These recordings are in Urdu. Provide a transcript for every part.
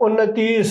29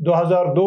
2002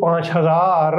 5000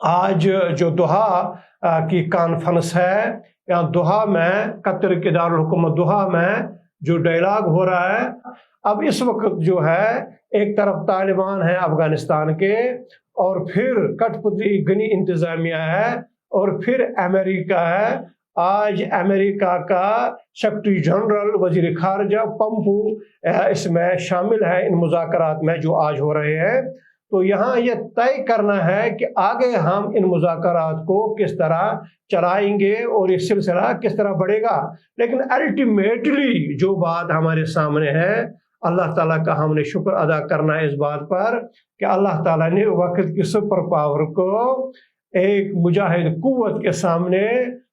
آج جو دوحہ کی کانفرنس ہے، یا دوحہ میں قطر کے دارالحکومت دوحہ میں جو ڈائلاگ ہو رہا ہے، اب اس وقت جو ہے ایک طرف طالبان ہیں افغانستان کے، اور پھر کٹھ پتلی گنی انتظامیہ ہے، اور پھر امریکہ ہے۔ آج امریکہ کا سیکرٹری جنرل وزیر خارجہ پمپو اس میں شامل ہے ان مذاکرات میں جو آج ہو رہے ہیں۔ تو یہاں یہ طے کرنا ہے کہ آگے ہم ان مذاکرات کو کس طرح چلائیں گے اور یہ سلسلہ کس طرح بڑھے گا۔ لیکن الٹیمیٹلی جو بات ہمارے سامنے ہے، اللہ تعالیٰ کا ہم نے شکر ادا کرنا ہے اس بات پر کہ اللہ تعالیٰ نے وقت کی سپر پاور کو ایک مجاہد قوت کے سامنے،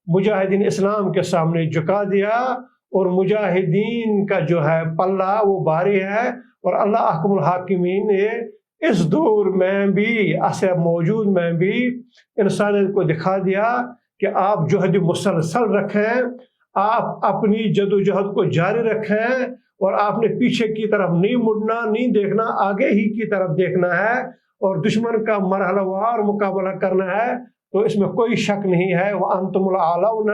مجاہدین اسلام کے سامنے جھکا دیا، اور مجاہدین کا جو ہے پلہ وہ بھاری ہے، اور اللہ احکم الحاکمین نے اس دور میں بھی، عصر موجود میں بھی انسانیت کو دکھا دیا کہ آپ جہد مسلسل رکھیں، آپ اپنی جد و جہد کو جاری رکھیں، اور آپ نے پیچھے کی طرف نہیں مڑنا، نہیں دیکھنا، آگے ہی کی طرف دیکھنا ہے، اور دشمن کا مرحلہ وار مقابلہ کرنا ہے۔ تو اس میں کوئی شک نہیں ہے، وَأَنْتُمُ الْأَعْلَوْنَ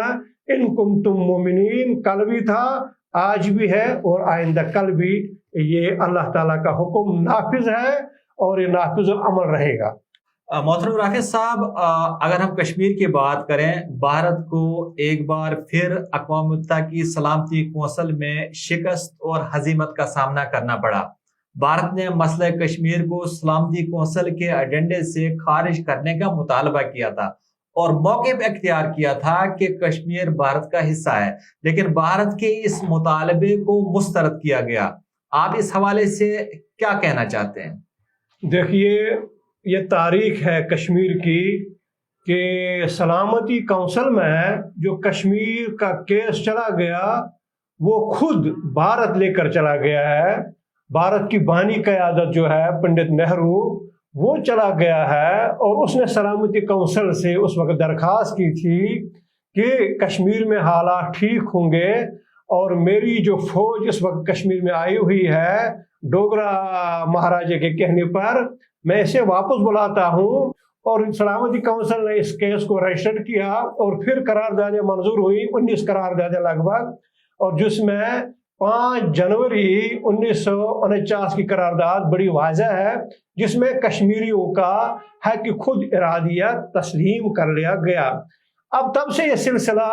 إِن كُنتُم مُؤْمِنِينَ، کل بھی تھا، آج بھی ہے، اور آئندہ کل بھی یہ اللہ تعالیٰ کا حکم نافذ ہے، اور یہ نافذ العمل رہے گا۔ محترم رافع صاحب، اگر ہم کشمیر کی بات کریں، بھارت کو ایک بار پھر اقوام متحدہ کی سلامتی کونسل میں شکست اور ہزیمت کا سامنا کرنا پڑا۔ بھارت نے مسئلہ کشمیر کو سلامتی کونسل کے ایجنڈے سے خارج کرنے کا مطالبہ کیا تھا، اور موقف اختیار کیا تھا کہ کشمیر بھارت کا حصہ ہے، لیکن بھارت کے اس مطالبے کو مسترد کیا گیا۔ آپ اس حوالے سے کیا کہنا چاہتے ہیں؟ دیکھیے، یہ تاریخ ہے کشمیر کی کہ سلامتی کونسل میں جو کشمیر کا کیس چلا گیا وہ خود بھارت لے کر چلا گیا ہے۔ بھارت کی بانی قیادت جو ہے پنڈت نہرو، وہ چلا گیا ہے، اور اس نے سلامتی کونسل سے اس وقت درخواست کی تھی کہ کشمیر میں حالات ٹھیک ہوں گے، اور میری جو فوج اس وقت کشمیر میں آئی ہوئی ہے ڈوگرا مہاراجے کے کہنے پر، میں اسے واپس بلاتا ہوں۔ اور سلامتی کونسل نے اس کیس کو رجسٹر کیا، اور پھر قراردادیں منظور ہوئی، 19 قراردادیں لگ بھگ، اور جس میں 5 جنوری 1949 کی قرارداد بڑی واضح ہے، جس میں کشمیریوں کا حق خود ارادیت تسلیم کر لیا گیا۔ اب تب سے یہ سلسلہ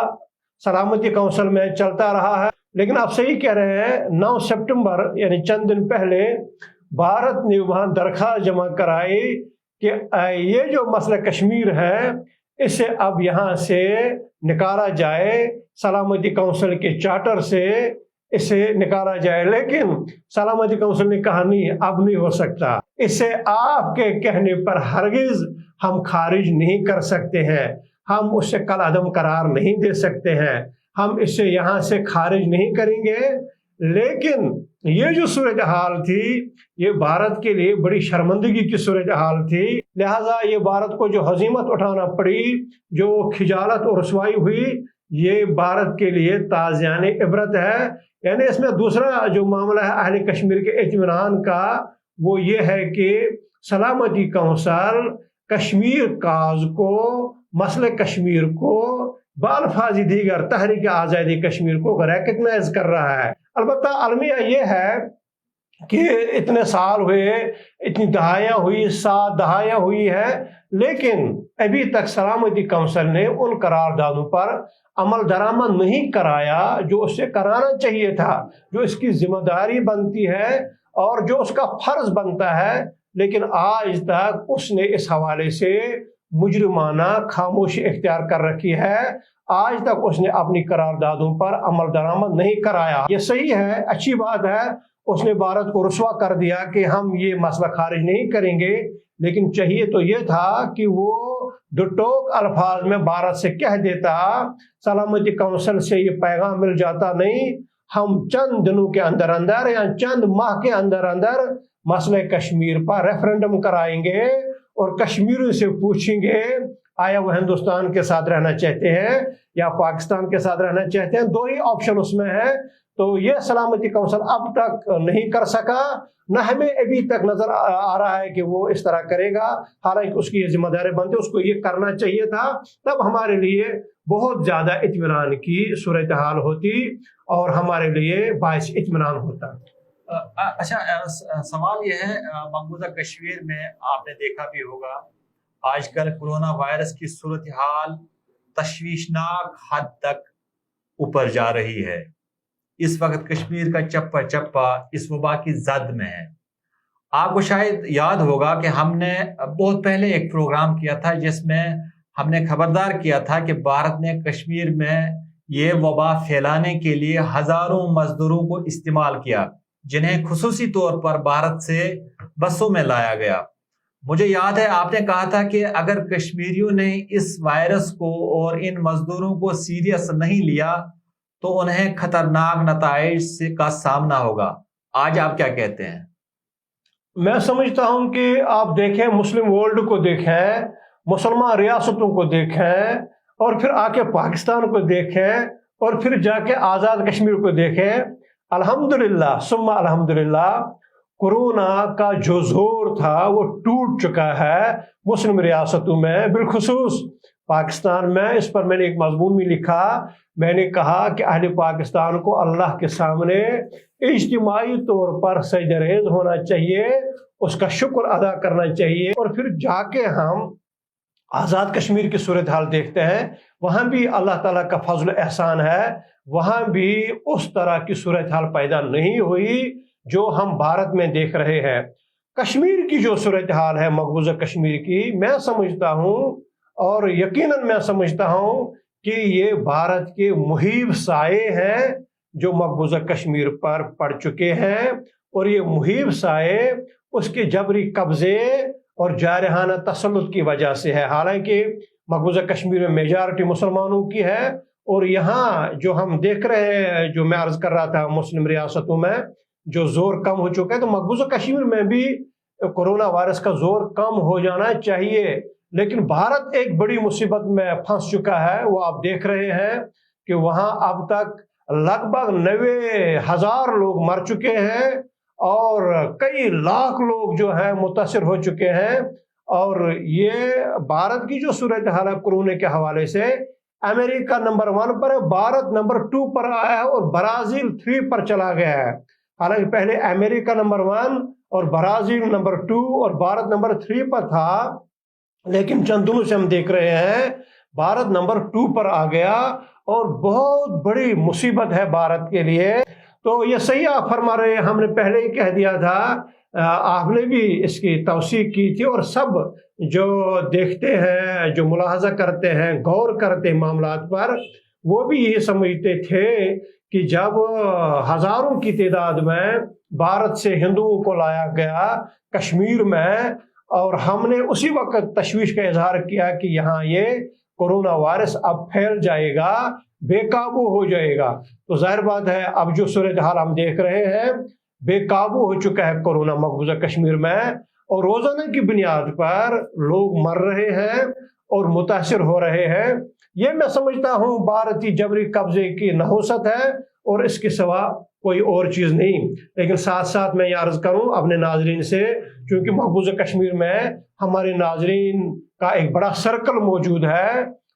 سلامتی کونسل میں چلتا رہا ہے، لیکن آپ صحیح کہہ رہے ہیں، 9 سپٹمبر یعنی چند دن پہلے بھارت نے وہاں درخواست جمع کرائی کہ یہ جو مسئلہ کشمیر ہے اسے اب یہاں سے نکالا جائے، سلامتی کونسل کے چارٹر سے اسے نکالا جائے۔ لیکن سلامتی کونسل نے کہا نہیں، اب نہیں ہو سکتا، اسے آپ کے کہنے پر ہرگز ہم خارج نہیں کر سکتے ہیں، ہم اسے کل عدم قرار نہیں دے سکتے ہیں، ہم اسے یہاں سے خارج نہیں کریں گے۔ لیکن یہ جو صورتحال تھی یہ بھارت کے لیے بڑی شرمندگی کی صورتحال تھی، لہٰذا یہ بھارت کو جو ہزیمت اٹھانا پڑی، جو خجالت اور رسوائی ہوئی، یہ بھارت کے لیے تازیان عبرت ہے۔ یعنی اس میں دوسرا جو معاملہ ہے اہل کشمیر کے اطمینان کا، وہ یہ ہے کہ سلامتی کونسل کشمیر کاز کو، مسئلہ کشمیر کو بالفاظ دیگر تحریک آزادی کشمیر کو ریکگنائز کر رہا ہے۔ البتہ المیہ یہ ہے کہ اتنے سال ہوئے، اتنی دہائیاں ہوئی، 7 دہائیاں ہوئی ہے، لیکن ابھی تک سلامتی کونسل نے ان قراردادوں پر عمل درآمد نہیں کرایا جو اس سے کرانا چاہیے تھا، جو اس کی ذمہ داری بنتی ہے اور جو اس کا فرض بنتا ہے۔ لیکن آج تک اس نے اس حوالے سے مجرمانہ خاموشی اختیار کر رکھی ہے، آج تک اس نے اپنی قراردادوں پر عمل درآمد نہیں کرایا۔ یہ صحیح ہے، اچھی بات ہے، اس نے بھارت کو رسوا کر دیا کہ ہم یہ مسئلہ خارج نہیں کریں گے، لیکن چاہیے تو یہ تھا کہ وہ دو ٹوک الفاظ میں بھارت سے کہہ دیتا، سلامتی کونسل سے یہ پیغام مل جاتا، نہیں، ہم چند دنوں کے اندر اندر یا چند ماہ کے اندر اندر مسئلہ کشمیر پر ریفرنڈم کرائیں گے، اور کشمیریوں سے پوچھیں گے آیا وہ ہندوستان کے ساتھ رہنا چاہتے ہیں یا پاکستان کے ساتھ رہنا چاہتے ہیں، دو ہی آپشن اس میں ہے. تو یہ سلامتی کونسل اب تک نہیں کر سکا، نہ ہمیں ابھی تک نظر آ رہا ہے کہ وہ اس طرح کرے گا، حالانکہ اس کی یہ ذمہ داری بنتی، اس کو یہ کرنا چاہیے تھا. تب ہمارے لیے بہت زیادہ اطمینان کی صورتحال ہوتی اور ہمارے لیے باعث اطمینان ہوتا. اچھا، سوال یہ ہے، مقبوضہ کشمیر میں آپ نے دیکھا بھی ہوگا آج کل کورونا وائرس کی صورتحال تشویشناک حد تک اوپر جا رہی ہے. اس وقت کشمیر کا چپا چپا اس وبا کی زد میں ہے. آپ کو شاید یاد ہوگا کہ ہم نے بہت پہلے ایک پروگرام کیا تھا جس میں ہم نے خبردار کیا تھا کہ بھارت نے کشمیر میں یہ وبا پھیلانے کے لیے ہزاروں مزدوروں کو استعمال کیا، جنہیں خصوصی طور پر بھارت سے بسوں میں لایا گیا. مجھے یاد ہے آپ نے کہا تھا کہ اگر کشمیریوں نے اس وائرس کو اور ان مزدوروں کو سیریس نہیں لیا تو انہیں خطرناک نتائج کا سامنا ہوگا. آج آپ کیا کہتے ہیں؟ میں سمجھتا ہوں کہ آپ دیکھیں، مسلم ورلڈ کو دیکھیں، مسلمان ریاستوں کو دیکھیں، اور پھر آ کے پاکستان کو دیکھیں، اور پھر جا کے آزاد کشمیر کو دیکھیں. الحمدللہ ثم الحمدللہ کورونا کا جو زور تھا وہ ٹوٹ چکا ہے مسلم ریاستوں میں، بالخصوص پاکستان میں. اس پر میں نے ایک مضمون بھی لکھا. میں نے کہا کہ اہل پاکستان کو اللہ کے سامنے اجتماعی طور پر سجدہ ریز ہونا چاہیے، اس کا شکر ادا کرنا چاہیے، اور پھر جا کے ہم آزاد کشمیر کی صورتحال دیکھتے ہیں. وہاں بھی اللہ تعالیٰ کا فضل احسان ہے، وہاں بھی اس طرح کی صورتحال پیدا نہیں ہوئی جو ہم بھارت میں دیکھ رہے ہیں. کشمیر کی جو صورتحال ہے مقبوضہ کشمیر کی، میں سمجھتا ہوں اور یقیناً میں سمجھتا ہوں کہ یہ بھارت کے مہیب سائے ہیں جو مقبوضہ کشمیر پر پڑ چکے ہیں، اور یہ مہیب سائے اس کے جبری قبضے اور جارحانہ تسلط کی وجہ سے ہے. حالانکہ مقبوضہ کشمیر میں میجارٹی مسلمانوں کی ہے، اور یہاں جو ہم دیکھ رہے ہیں، جو میں عرض کر رہا تھا مسلم ریاستوں میں جو زور کم ہو چکا ہے، تو مقبوضہ کشمیر میں بھی کورونا وائرس کا زور کم ہو جانا چاہیے. لیکن بھارت ایک بڑی مصیبت میں پھنس چکا ہے. وہ آپ دیکھ رہے ہیں کہ وہاں اب تک لگ بھگ 90,000 لوگ مر چکے ہیں اور کئی لاکھ لوگ جو ہیں متاثر ہو چکے ہیں. اور یہ بھارت کی جو صورتحال ہے کورونا کے حوالے سے، امریکہ نمبر 1 پر ہے، بھارت نمبر 2 پر آیا ہے، اور برازیل 3 پر چلا گیا ہے. حالانکہ پہلے امریکہ نمبر 1 اور برازیل نمبر 2 اور بھارت نمبر 3 پر تھا، لیکن چند دنوں سے ہم دیکھ رہے ہیں بھارت نمبر 2 پر آ گیا، اور بہت بڑی مصیبت ہے بھارت کے لیے. تو یہ صحیح آپ فرما رہے ہیں، ہم نے پہلے ہی کہہ دیا تھا، آپ نے بھی اس کی توثیق کی تھی، اور سب جو دیکھتے ہیں، جو ملاحظہ کرتے ہیں، غور کرتے ہیں معاملات پر، وہ بھی یہ سمجھتے تھے کہ جب ہزاروں کی تعداد میں بھارت سے ہندوؤں کو لایا گیا کشمیر میں، اور ہم نے اسی وقت تشویش کا اظہار کیا کہ یہاں یہ کورونا وائرس اب پھیل جائے گا، بے قابو ہو جائے گا. تو ظاہر بات ہے اب جو صورتحال ہم دیکھ رہے ہیں، بے قابو ہو چکا ہے کورونا مقبوضہ کشمیر میں، اور روزانہ کی بنیاد پر لوگ مر رہے ہیں اور متاثر ہو رہے ہیں. یہ میں سمجھتا ہوں بھارتی جبری قبضے کی نحوست ہے، اور اس کے سوا کوئی اور چیز نہیں. لیکن ساتھ ساتھ میں یہ عرض کروں اپنے ناظرین سے، کیونکہ مقبوضہ کشمیر میں ہمارے ناظرین کا ایک بڑا سرکل موجود ہے،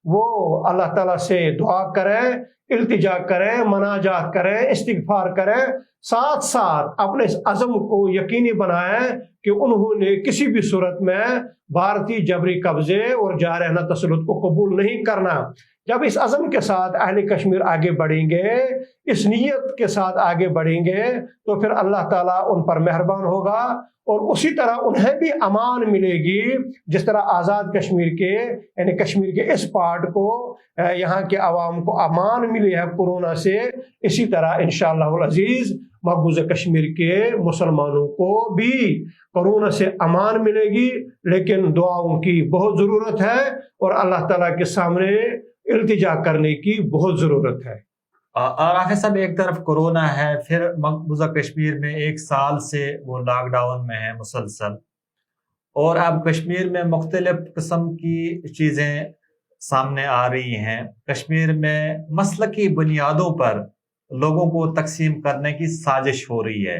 وہ اللہ تعالیٰ سے دعا کریں، التجا کریں، مناجات کریں، استغفار کریں، ساتھ ساتھ اپنے اس عزم کو یقینی بنائیں کہ انہوں نے کسی بھی صورت میں بھارتی جبری قبضے اور جارحانہ تسلط کو قبول نہیں کرنا. جب اس عزم کے ساتھ اہل کشمیر آگے بڑھیں گے، اس نیت کے ساتھ آگے بڑھیں گے، تو پھر اللہ تعالیٰ ان پر مہربان ہوگا، اور اسی طرح انہیں بھی امان ملے گی، جس طرح آزاد کشمیر کے یعنی کشمیر کے اس پارٹ کو، یہاں کے عوام کو امان ملی ہے کورونا سے، اسی طرح انشاءاللہ العزیز مقبوضہ کشمیر کے مسلمانوں کو بھی کورونا سے امان ملے گی. لیکن دعاؤں کی بہت ضرورت ہے، اور اللہ تعالیٰ کے سامنے التجا کرنے کی بہت ضرورت ہے. اور آخر صاحب، ایک طرف کورونا ہے، پھر مقبوضہ کشمیر میں 1 سال سے وہ لاک ڈاؤن میں ہے مسلسل، اور اب کشمیر میں مختلف قسم کی چیزیں سامنے آ رہی ہیں. کشمیر میں مسلکی بنیادوں پر لوگوں کو تقسیم کرنے کی سازش ہو رہی ہے.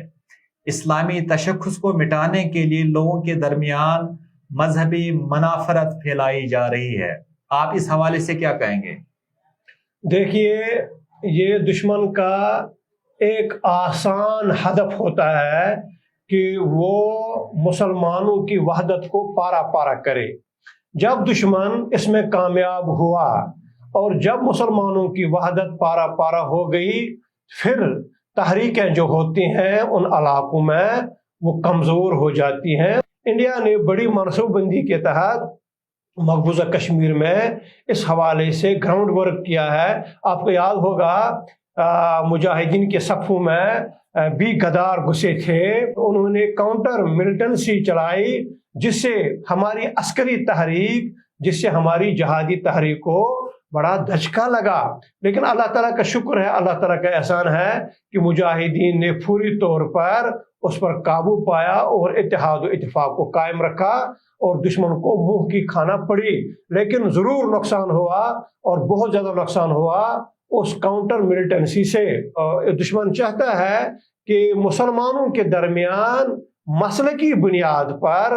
اسلامی تشخص کو مٹانے کے لیے لوگوں کے درمیان مذہبی منافرت پھیلائی جا رہی ہے. آپ اس حوالے سے کیا کہیں گے؟ دیکھیے، یہ دشمن کا ایک آسان ہدف ہوتا ہے کہ وہ مسلمانوں کی وحدت کو پارا پارا کرے. جب دشمن اس میں کامیاب ہوا اور جب مسلمانوں کی وحدت پارا پارا ہو گئی، پھر تحریکیں جو ہوتی ہیں ان علاقوں میں وہ کمزور ہو جاتی ہیں. انڈیا نے بڑی منصوبہ بندی کے تحت مقبوضہ کشمیر میں اس حوالے سے گراؤنڈ ورک کیا ہے. آپ کو یاد ہوگا مجاہدین کے صفوں میں بھی غدار گھسے تھے. انہوں نے کاؤنٹر ملٹنسی چلائی جس سے ہماری عسکری تحریک، جس سے ہماری جہادی تحریک کو بڑا دھچکا لگا. لیکن اللہ تعالیٰ کا شکر ہے، اللہ تعالیٰ کا احسان ہے کہ مجاہدین نے فوری طور پر اس پر قابو پایا اور اتحاد و اتفاق کو قائم رکھا اور دشمن کو منہ کی کھانا پڑی. لیکن ضرور نقصان ہوا اور بہت زیادہ نقصان ہوا اس کاؤنٹر ملٹنسی سے. دشمن چاہتا ہے کہ مسلمانوں کے درمیان مسلکی بنیاد پر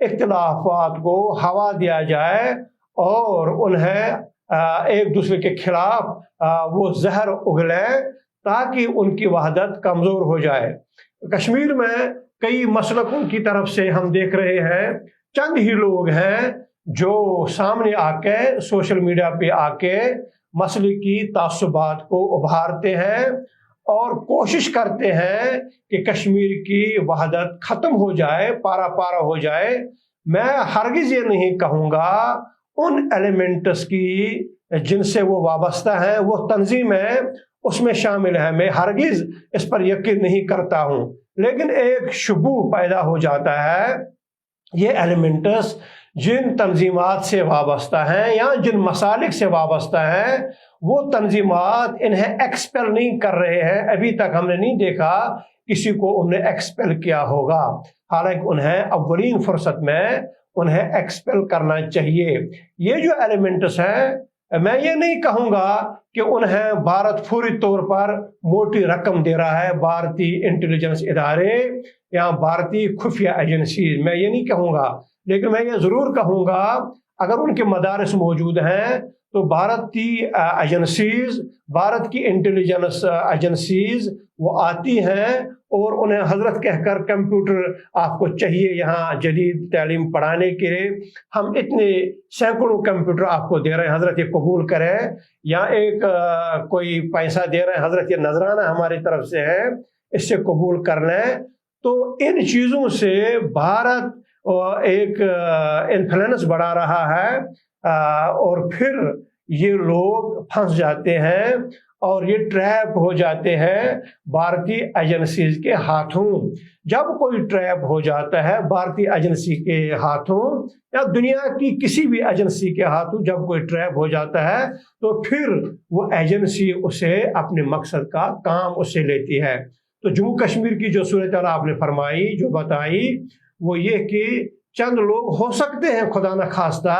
اختلافات کو ہوا دیا جائے اور انہیں ایک دوسرے کے خلاف وہ زہر اگلے تاکہ ان کی وحدت کمزور ہو جائے. کشمیر میں کئی مسلکوں کی طرف سے ہم دیکھ رہے ہیں، چند ہی لوگ ہیں جو سامنے آ کے سوشل میڈیا پہ آ کے مسلکی تعصبات کو ابھارتے ہیں اور کوشش کرتے ہیں کہ کشمیر کی وحدت ختم ہو جائے، پارا پارا ہو جائے. میں ہرگز یہ نہیں کہوں گا ان ایلیمنٹس کی جن سے وہ وابستہ ہیں، وہ تنظیمیں اس میں شامل ہیں، میں ہرگز اس پر یقین نہیں کرتا ہوں. لیکن ایک شبوہ پیدا ہو جاتا ہے، یہ ایلیمنٹس جن تنظیمات سے وابستہ ہیں یا جن مسالک سے وابستہ ہیں وہ تنظیمات انہیں ایکسپیل نہیں کر رہے ہیں. ابھی تک ہم نے نہیں دیکھا کسی کو انہیں ایکسپیل کیا ہوگا، حالانکہ انہیں اولین فرصت میں انہیں ایکسپیل کرنا چاہیے. یہ جو ایلیمنٹس ہیں، میں یہ نہیں کہوں گا کہ انہیں بھارت فوری طور پر موٹی رقم دے رہا ہے، بھارتی انٹیلیجنس ادارے یا بھارتی خفیہ ایجنسیز، میں یہ نہیں کہوں گا. لیکن میں یہ ضرور کہوں گا اگر ان کے مدارس موجود ہیں تو بھارت کی ایجنسیز، بھارت کی انٹیلیجنس ایجنسیز وہ آتی ہیں اور انہیں حضرت کہہ کر کمپیوٹر آپ کو چاہیے یہاں جدید تعلیم پڑھانے کے لیے، ہم اتنے سینکڑوں کمپیوٹر آپ کو دے رہے ہیں، حضرت یہ قبول کریں، یا ایک کوئی پیسہ دے رہے ہیں، حضرت یہ نذرانہ ہماری طرف سے ہے، اس سے قبول کر لیں. تو ان چیزوں سے بھارت ایک انفلوئنس بڑھا رہا ہے اور پھر یہ لوگ پھنس جاتے ہیں اور یہ ٹریپ ہو جاتے ہیں بھارتی ایجنسیز کے ہاتھوں. جب کوئی ٹریپ ہو جاتا ہے بھارتی ایجنسی کے ہاتھوں یا دنیا کی کسی بھی ایجنسی کے ہاتھوں، جب کوئی ٹریپ ہو جاتا ہے تو پھر وہ ایجنسی اسے اپنے مقصد کا کام اس سے لیتی ہے. تو جموں کشمیر کی جو صورتحال آپ نے فرمائی، جو بتائی، وہ یہ کہ چند لوگ ہو سکتے ہیں خدا نخواستہ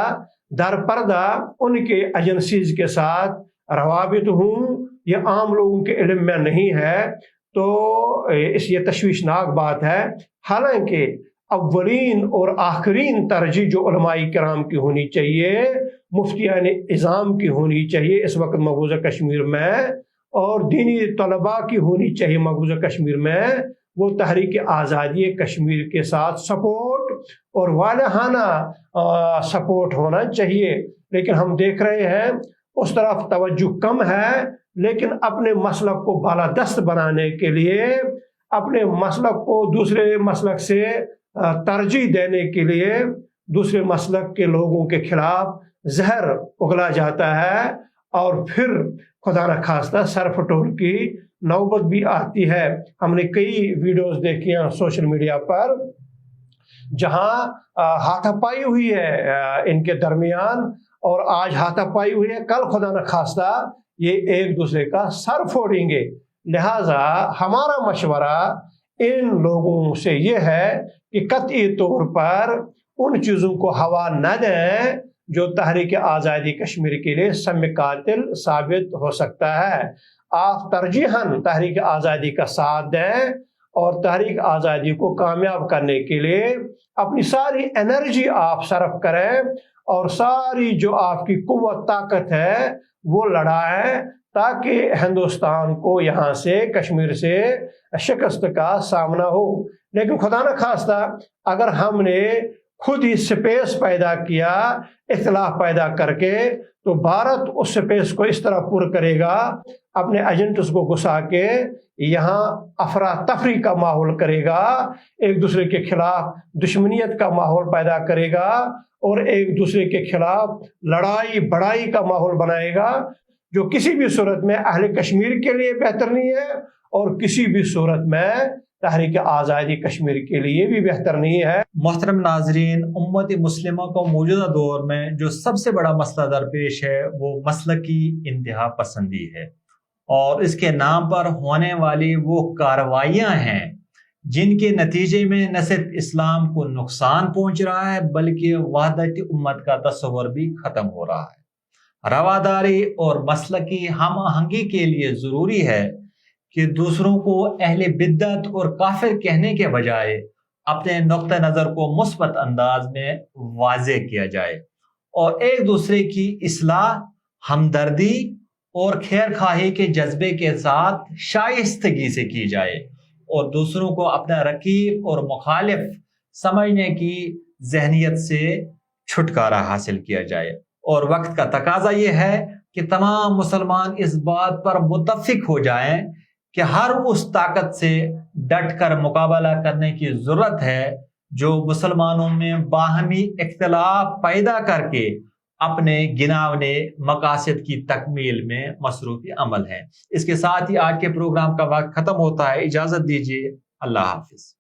در پردہ ان کے ایجنسیز کے ساتھ روابط ہوں، یہ عام لوگوں کے علم میں نہیں ہے، تو یہ تشویشناک بات ہے. حالانکہ اولین اور آخرین ترجیح جو علماء کرام کی ہونی چاہیے، مفتیان اعظام کی ہونی چاہیے اس وقت مقبوضہ کشمیر میں، اور دینی طلباء کی ہونی چاہیے مقبوضہ کشمیر میں، وہ تحریک آزادی کشمیر کے ساتھ سپورٹ اور والہانہ سپورٹ ہونا چاہیے. لیکن ہم دیکھ رہے ہیں اس طرف توجہ کم ہے، لیکن اپنے مسلک کو بالادست بنانے کے لیے، اپنے مسلک کو دوسرے مسلک سے ترجیح دینے کے لیے دوسرے مسلک کے لوگوں کے خلاف زہر اگلا جاتا ہے اور پھر خدا نخواستہ سر فٹور کی نوبت بھی آتی ہے. ہم نے کئی ویڈیوز دیکھی ہیں سوشل میڈیا پر جہاں ہاتھا پائی ہوئی ہے ان کے درمیان، اور آج ہاتھا پائی ہوئی ہے، کل خدا نخواستہ یہ ایک دوسرے کا سر پھوڑیں گے. لہٰذا ہمارا مشورہ ان لوگوں سے یہ ہے کہ قطعی طور پر ان چیزوں کو ہوا نہ دیں جو تحریک آزادی کشمیر کے لیے سم قاتل ثابت ہو سکتا ہے۔ آپ ترجیحاً تحریک آزادی کا ساتھ دیں اور تحریک آزادی کو کامیاب کرنے کے لیے اپنی ساری انرجی آپ صرف کریں اور ساری جو آپ کی قوت طاقت ہے وہ لڑائیں، تاکہ ہندوستان کو یہاں سے کشمیر سے شکست کا سامنا ہو۔ لیکن خدا نہ خواستہ اگر ہم نے خود ہی سپیس پیدا کیا اختلاف پیدا کر کے، تو بھارت اس سپیس کو اس طرح پر کرے گا، اپنے ایجنٹس کو گھسا کے یہاں افراتفری کا ماحول کرے گا، ایک دوسرے کے خلاف دشمنیت کا ماحول پیدا کرے گا اور ایک دوسرے کے خلاف لڑائی بڑائی کا ماحول بنائے گا، جو کسی بھی صورت میں اہل کشمیر کے لیے بہتر نہیں ہے اور کسی بھی صورت میں تحریک آزادی کشمیر کے لیے بھی بہتر نہیں ہے۔ محترم ناظرین، امت مسلمہ کو موجودہ دور میں جو سب سے بڑا مسئلہ درپیش ہے وہ مسلکی انتہا پسندی ہے، اور اس کے نام پر ہونے والی وہ کارروائیاں ہیں جن کے نتیجے میں نہ صرف اسلام کو نقصان پہنچ رہا ہے بلکہ وحدت امت کا تصور بھی ختم ہو رہا ہے۔ رواداری اور مسلکی ہم آہنگی کے لیے ضروری ہے کہ دوسروں کو اہل بدعت اور کافر کہنے کے بجائے اپنے نقطہ نظر کو مثبت انداز میں واضح کیا جائے اور ایک دوسرے کی اصلاح، ہمدردی اور خیر خواہی کے جذبے کے ساتھ شائستگی سے کی جائے اور دوسروں کو اپنا رقیب اور مخالف سمجھنے کی ذہنیت سے چھٹکارا حاصل کیا جائے۔ اور وقت کا تقاضا یہ ہے کہ تمام مسلمان اس بات پر متفق ہو جائیں کہ ہر اس طاقت سے ڈٹ کر مقابلہ کرنے کی ضرورت ہے جو مسلمانوں میں باہمی اختلاف پیدا کر کے اپنے گناونے مقاصد کی تکمیل میں مصروف عمل ہے۔ اس کے ساتھ ہی آج کے پروگرام کا وقت ختم ہوتا ہے، اجازت دیجیے، اللہ حافظ۔